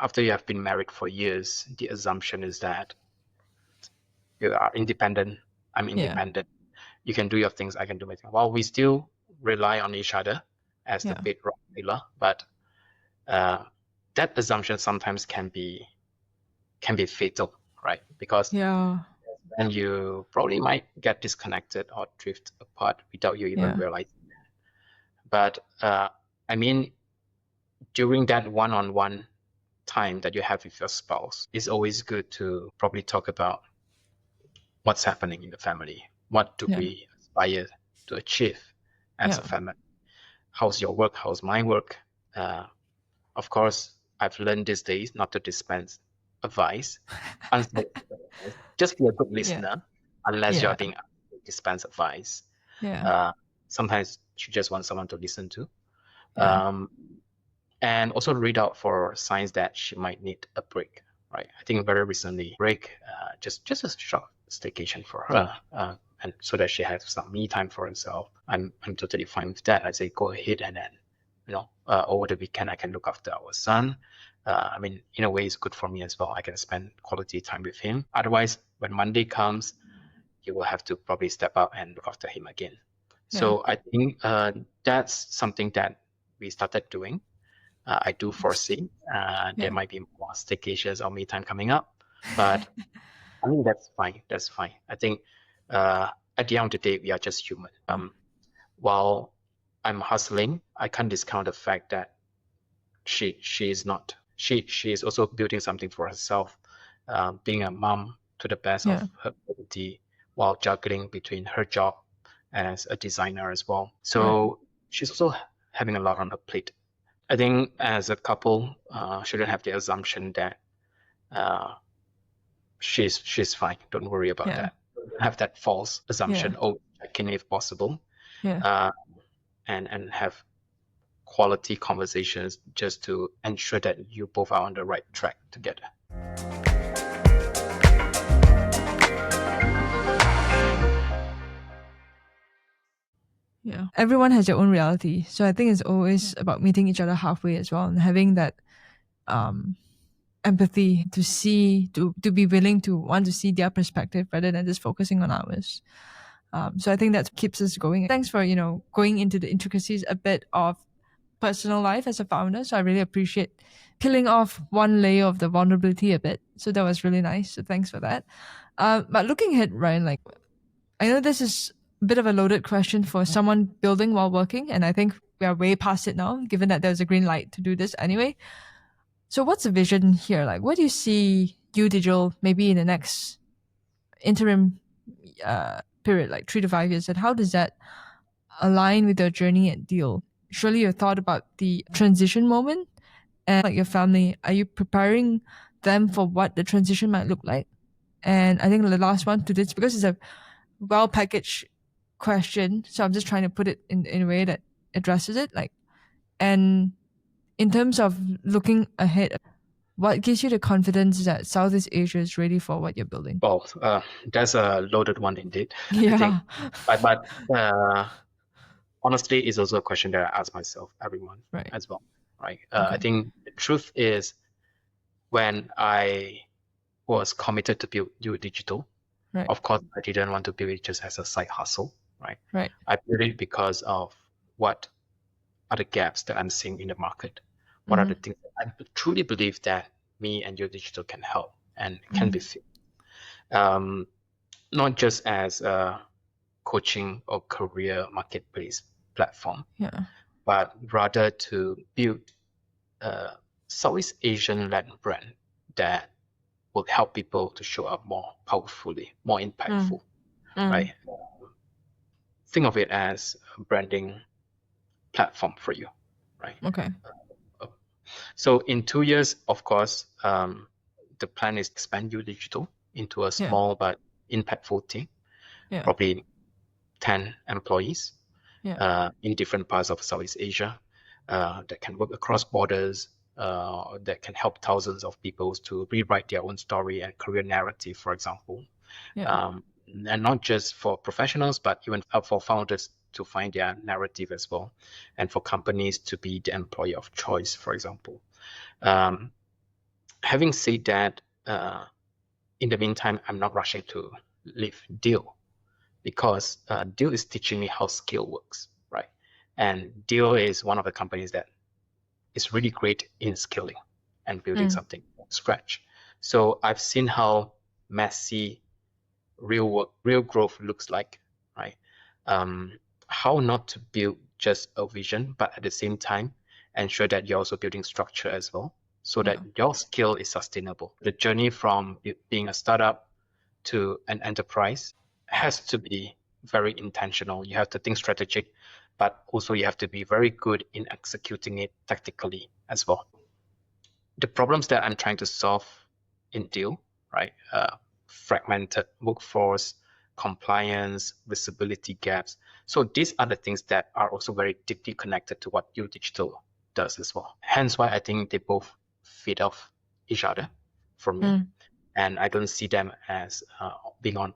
after you have been married for years, the assumption is that you are independent I'm independent. You can do your things, I can do my thing. While we still rely on each other as the bedrock pillar, but that assumption sometimes can be fatal, right? Because then you probably might get disconnected or drift apart without you even realizing that. But I mean, during that one-on-one time that you have with your spouse, it's always good to probably talk about what's happening in the family. What do we aspire to achieve as a family? How's your work? How's my work? Of course, I've learned these days not to dispense advice. Just be a good listener, unless you're being asked to dispense advice. Sometimes you just want someone to listen to. And also read out for signs that she might need a break, right? I think very recently, break, just a short staycation for her, and so that she has some me time for herself. I'm totally fine with that. I say go ahead, and then over the weekend I can look after our son. I mean, in a way, it's good for me as well. I can spend quality time with him. Otherwise, when Monday comes, you will have to probably step up and look after him again. So I think that's something that we started doing. I do foresee there might be more staycations or me time coming up, but I mean, that's fine. That's fine. I think at the end of the day, we are just human. While I'm hustling, I can't discount the fact that she is not. She is also building something for herself, being a mom to the best of her ability, while juggling between her job as a designer as well. So she's also having a lot on her plate. I think as a couple, shouldn't have the assumption that she's fine. Don't worry about that. Don't have that false assumption. Oh, check in if possible, and have quality conversations just to ensure that you both are on the right track together. Yeah, everyone has their own reality, so I think it's always about meeting each other halfway as well, and having that empathy to see, to be willing to want to see their perspective rather than just focusing on ours. So I think that keeps us going. Thanks for going into the intricacies a bit of personal life as a founder. So I really appreciate peeling off one layer of the vulnerability a bit. So that was really nice. So thanks for that. But looking ahead, Ryan, like, I know this is a bit of a loaded question for someone building while working, and I think we are way past it now, given that there's a green light to do this anyway. So what's the vision here? Like, what do you see YouDigital maybe in the next interim period, like 3 to 5 years, and how does that align with your journey at Deel? Surely you've thought about the transition moment, and like your family, are you preparing them for what the transition might look like? And I think the last one to this, because it's a well-packaged question, so I'm just trying to put it in a way that addresses it. Like, and in terms of looking ahead, what gives you the confidence that Southeast Asia is ready for what you're building? Well, that's a loaded one indeed. Yeah. But honestly, it's also a question that I ask myself every month as well, right? I think the truth is, when I was committed to build YouDigital, of course, I didn't want to build it just as a side hustle, right? I built it because of what are the gaps that I'm seeing in the market. What are the things that I truly believe that me and YouDigital can help and can be fit? Not just as a coaching or career marketplace platform, but rather to build a Southeast Asian-led brand that will help people to show up more powerfully, more impactful, right? Think of it as a branding platform for you, right? So in 2 years, of course, the plan is to expand YouDigital into a small but impactful team, probably 10 employees in different parts of Southeast Asia that can work across borders, that can help thousands of people to rewrite their own story and career narrative, for example. And not just for professionals, but even for founders to find their narrative as well, and for companies to be the employer of choice, for example. Having said that, in the meantime, I'm not rushing to leave Deel. because Deel is teaching me how skill works, right? And Deel is one of the companies that is really great in scaling and building something from scratch. So I've seen how messy real growth looks like, right? How not to build just a vision, but at the same time, ensure that you're also building structure as well, so that your skill is sustainable. The journey from being a startup to an enterprise has to be very intentional. You have to think strategic, but also you have to be very good in executing it tactically as well. The problems that I'm trying to solve in Deel, right? Fragmented workforce, compliance, visibility gaps. So these are the things that are also very deeply connected to what YouDigital does as well. Hence why I think they both feed off each other for me. And I don't see them as being on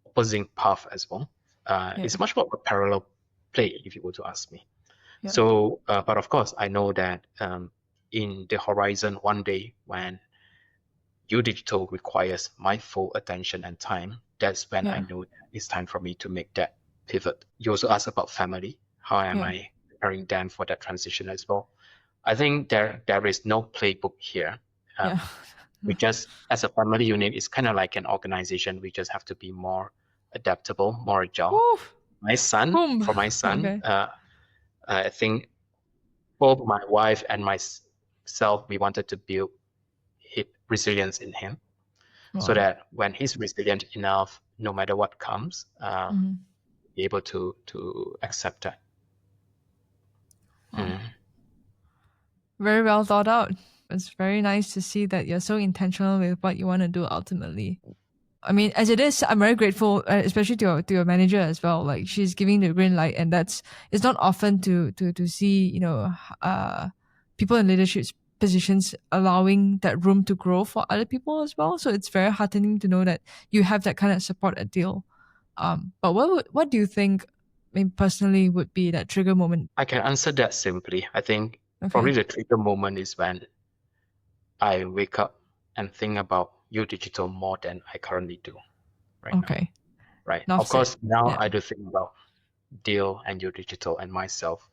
opposing path as well. It's much more a parallel play, if you were to ask me. So, but of course, I know that in the horizon one day when YouDigital requires my full attention and time, that's when I know that it's time for me to make that pivot. You also asked about family. How am I preparing them for that transition as well? I think there is no playbook here. We just, as a family unit, it's kind of like an organization. We just have to be more adaptable, more agile. For my son, I think both my wife and myself, we wanted to build resilience in him, so that when he's resilient enough, no matter what comes, be able to accept that. Very well thought out. It's very nice to see that you're so intentional with what you want to do ultimately. I mean, as it is, I'm very grateful, especially to your manager as well. Like, she's giving the green light, and it's not often to see, people in leadership positions allowing that room to grow for other people as well. So it's very heartening to know that you have that kind of support at Deel. But what do you think, I mean, personally, would be that trigger moment? I can answer that simply. I think probably the trigger moment is when I wake up and think about YouDigital more than I currently do right now. Right. Of course, now I do think about Deel and YouDigital and myself.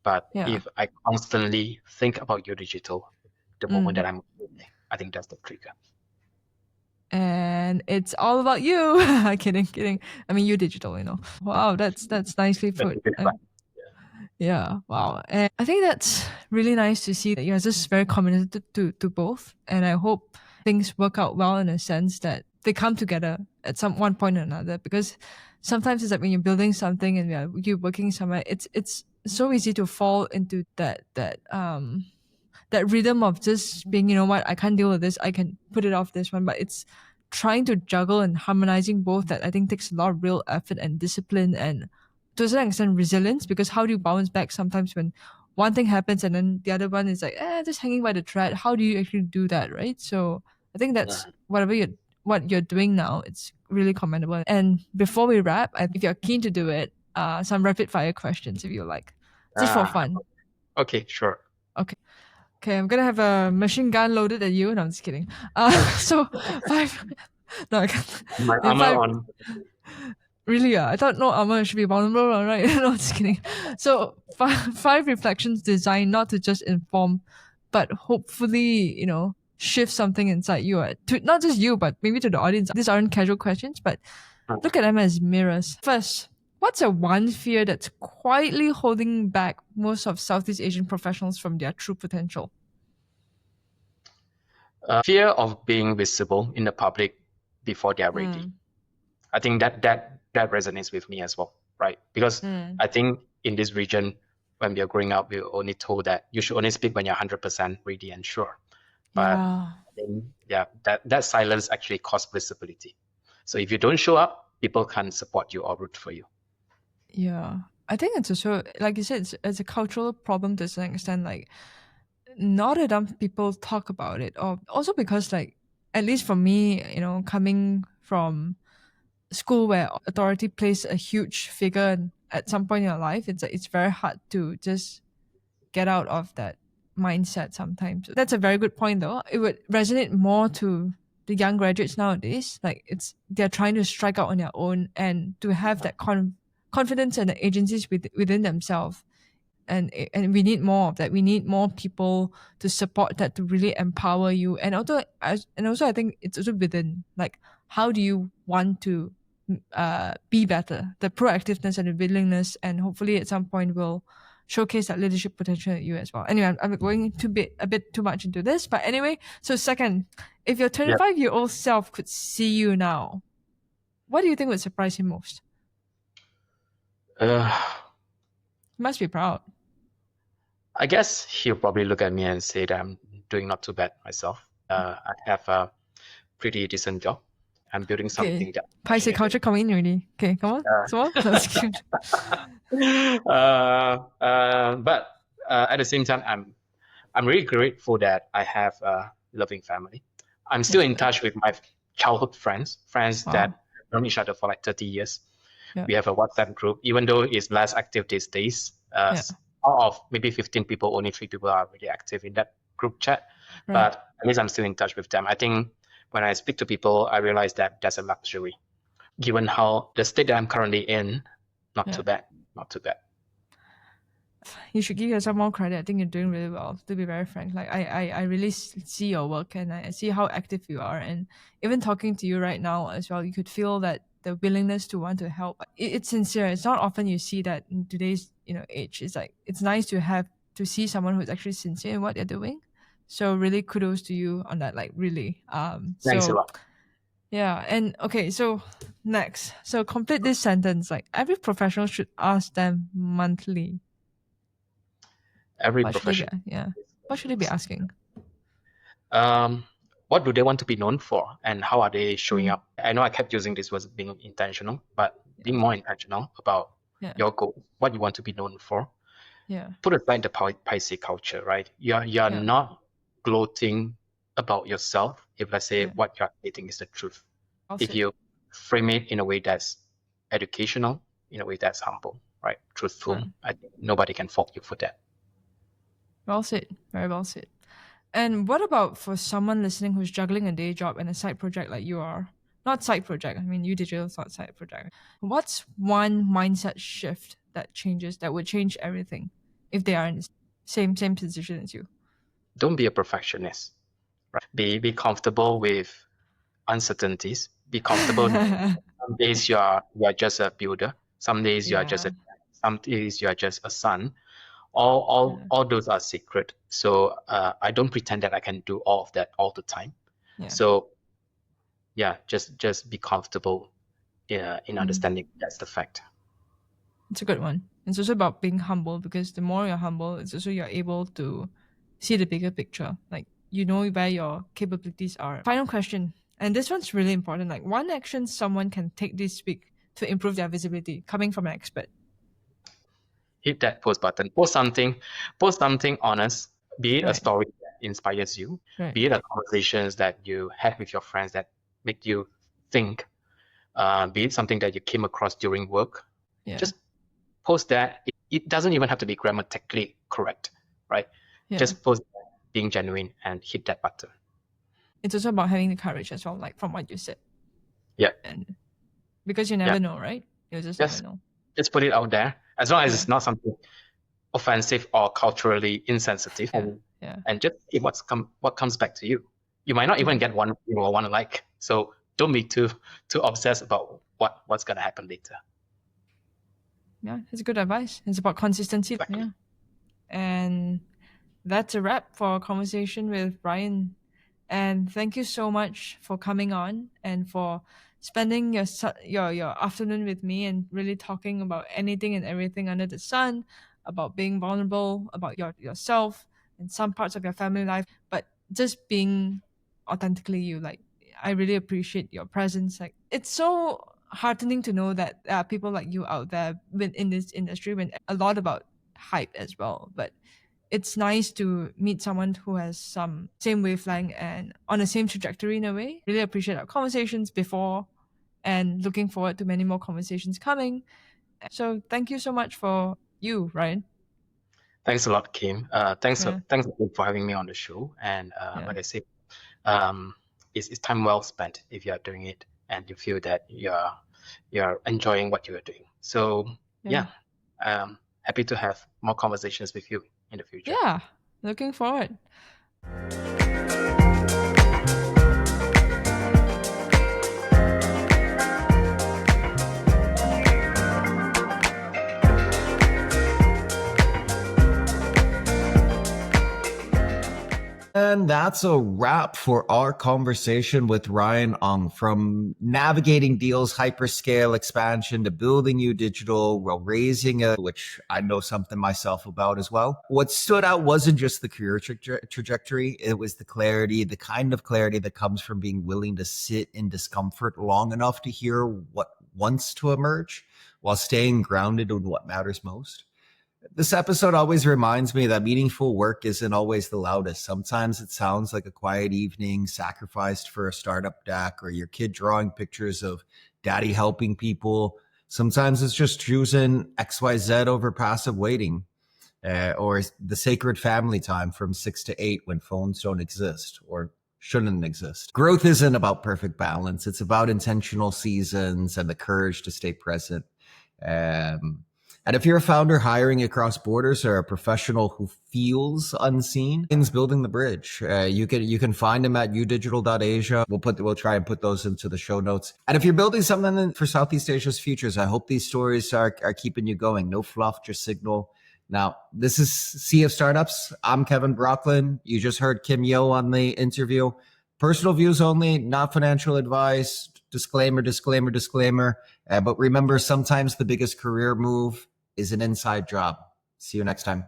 But if I constantly think about YouDigital, the moment that I'm moving, I think that's the trigger. And it's all about you. Kidding. I mean, YouDigital, Wow, that's nicely put. Wow. And I think that's really nice to see that you're just very committed to both. And I hope things work out well in a sense that they come together at one point or another. Because sometimes it's like when you're building something and you're working somewhere, it's so easy to fall into that rhythm of just being, you know what, I can't deal with this, I can put it off this one. But it's trying to juggle and harmonizing both that I think takes a lot of real effort and discipline and, to a certain extent, resilience. Because how do you bounce back sometimes when one thing happens and then the other one is like, just hanging by the thread? How do you actually do that, right? So I think that's what you're doing now. It's really commendable. And before we wrap, if you're keen to do it, some rapid fire questions if you like, just for fun. Okay, sure. Okay, I'm gonna have a machine gun loaded at you. No, I'm just kidding. So 5. No, I can't. My armor on. Really? I thought no armor should be vulnerable, right? No, just kidding. So 5 reflections designed not to just inform, but hopefully, shift something inside you. To not just you, but maybe to the audience. These aren't casual questions, but look at them as mirrors. First, what's one fear that's quietly holding back most of Southeast Asian professionals from their true potential? Fear of being visible in the public before they're ready. I think that resonates with me as well, right? Because I think in this region, when we are growing up, we're only told that you should only speak when you're 100% ready and sure. But I think, that silence actually costs visibility. So if you don't show up, people can't support you or root for you. Yeah. I think it's also, like you said, it's a cultural problem to some extent. Like, not enough people talk about it. Or also because, like, at least for me, coming from school where authority plays a huge figure at some point in your life, it's very hard to just get out of that mindset sometimes. That's a very good point, though. It would resonate more to the young graduates nowadays, like they're trying to strike out on their own and to have that confidence and the agencies within themselves. And we need more of that. We need more people to support that, to really empower you. And also I think it's also within, like, how do you want to be better? The proactiveness and the willingness, and hopefully at some point will showcase that leadership potential in you as well. Anyway, I'm going a bit too much into this, but anyway. So second, if your 25-year-old self could see you now, what do you think would surprise him most? You must be proud. I guess he'll probably look at me and say that I'm doing not too bad myself. I have a pretty decent job. I'm building something that Paiseh culture coming in already. Okay, come on. But at the same time, I'm really grateful that I have a loving family. I'm still in touch with my childhood friends that have known each other for like 30 years. Yeah. We have a WhatsApp group, even though it's less active these days. Out of maybe 15 people, only 3 people are really active in that group chat. Right. But at least I'm still in touch with them. I think when I speak to people, I realize that that's a luxury. Given how the state that I'm currently in, not too bad. You should give yourself more credit. I think you're doing really well, to be very frank. Like I really see your work, and I see how active you are. And even talking to you right now as well, you could feel that the willingness to want to help. It's sincere. It's not often you see that in today's age. It's like, it's nice to see someone who's actually sincere in what they're doing. So really kudos to you on that, like, really. Thanks a lot. Yeah. And okay, so next. So complete this sentence. Like, every professional should ask them monthly. Every professional. What should they be asking? What do they want to be known for, and how are they showing up? I know I kept using this word being intentional, but being more intentional about your goal, what you want to be known for. Yeah. Put aside the Paiseh culture, right? You're not gloating about yourself if, let's say, what you're stating is the truth. If you frame it in a way that's educational, in a way that's humble, right? Truthful, I think nobody can fault you for that. Well said. Very well said. And what about for someone listening who's juggling a day job and a side project like you are? Not side project. I mean, YouDigital is not side project. What's one mindset shift that would change everything if they are in the same position as you? Don't be a perfectionist. Right? Be comfortable with uncertainties. Be comfortable. Some days you are just a builder. Some days you are just some days you are just a son. All those are secret. So I don't pretend that I can do all of that all the time. Yeah. So just be comfortable in understanding that's the fact. It's a good one. It's also about being humble, because the more you're humble, it's also you're able to see the bigger picture. Like, you know where your capabilities are. Final question, and this one's really important. Like, one action someone can take this week to improve their visibility, coming from an expert. Hit that post button. Post something honest. Be it a story that inspires you. Be it a conversations that you had with your friends that make you think. Be it something that you came across during work. Just post that. It doesn't even have to be grammatically correct, right? Just post that, being genuine, and hit that button. It's also about having the courage as well, like from what you said. Yeah. And because you never know, right? You just never know. Just put it out there. As long as it's not something offensive or culturally insensitive, and just see what comes back to you. You might not even get one you want to like. So don't be too obsessed about what's gonna happen later. Yeah, it's good advice. It's about consistency. Exactly. Yeah. And that's a wrap for our conversation with Brian. And thank you so much for coming on and for spending your afternoon with me and really talking about anything and everything under the sun, about being vulnerable, about yourself and some parts of your family life, but just being authentically you. Like, I really appreciate your presence. Like, it's so heartening to know that there are people like you out there in this industry, when a lot about hype as well, but it's nice to meet someone who has some same wavelength and on the same trajectory in a way. Really appreciate our conversations before and looking forward to many more conversations coming. So thank you so much for you, Ryan. Thanks a lot, Kim. Thanks for having me on the show. And like I said, it's time well spent if you are doing it and you feel that you're enjoying what you are doing. So happy to have more conversations with you in the future. Yeah, looking forward. And that's a wrap for our conversation with Ryan Ong. From navigating Deel's hyperscale expansion to building YouDigital, while raising which I know something myself about as well. What stood out wasn't just the career trajectory, it was the clarity, the kind of clarity that comes from being willing to sit in discomfort long enough to hear what wants to emerge while staying grounded in what matters most. This episode always reminds me that meaningful work isn't always the loudest. Sometimes it sounds like a quiet evening sacrificed for a startup deck, or your kid drawing pictures of daddy helping people. Sometimes it's just choosing XYZ over passive waiting, or the sacred family time from 6 to 8 when phones don't exist or shouldn't exist. Growth isn't about perfect balance. It's about intentional seasons and the courage to stay present. And if you're a founder hiring across borders or a professional who feels unseen, Ryan's building the bridge. You can find him at YouDigital.asia. We'll try and put those into the show notes. And if you're building something for Southeast Asia's futures, I hope these stories are keeping you going. No fluff, just signal. Now, this is Sea of Startups. I'm Kevin Brocklin. You just heard Kim Yo on the interview. Personal views only, not financial advice. Disclaimer. But remember, sometimes the biggest career move is an inside job. See you next time.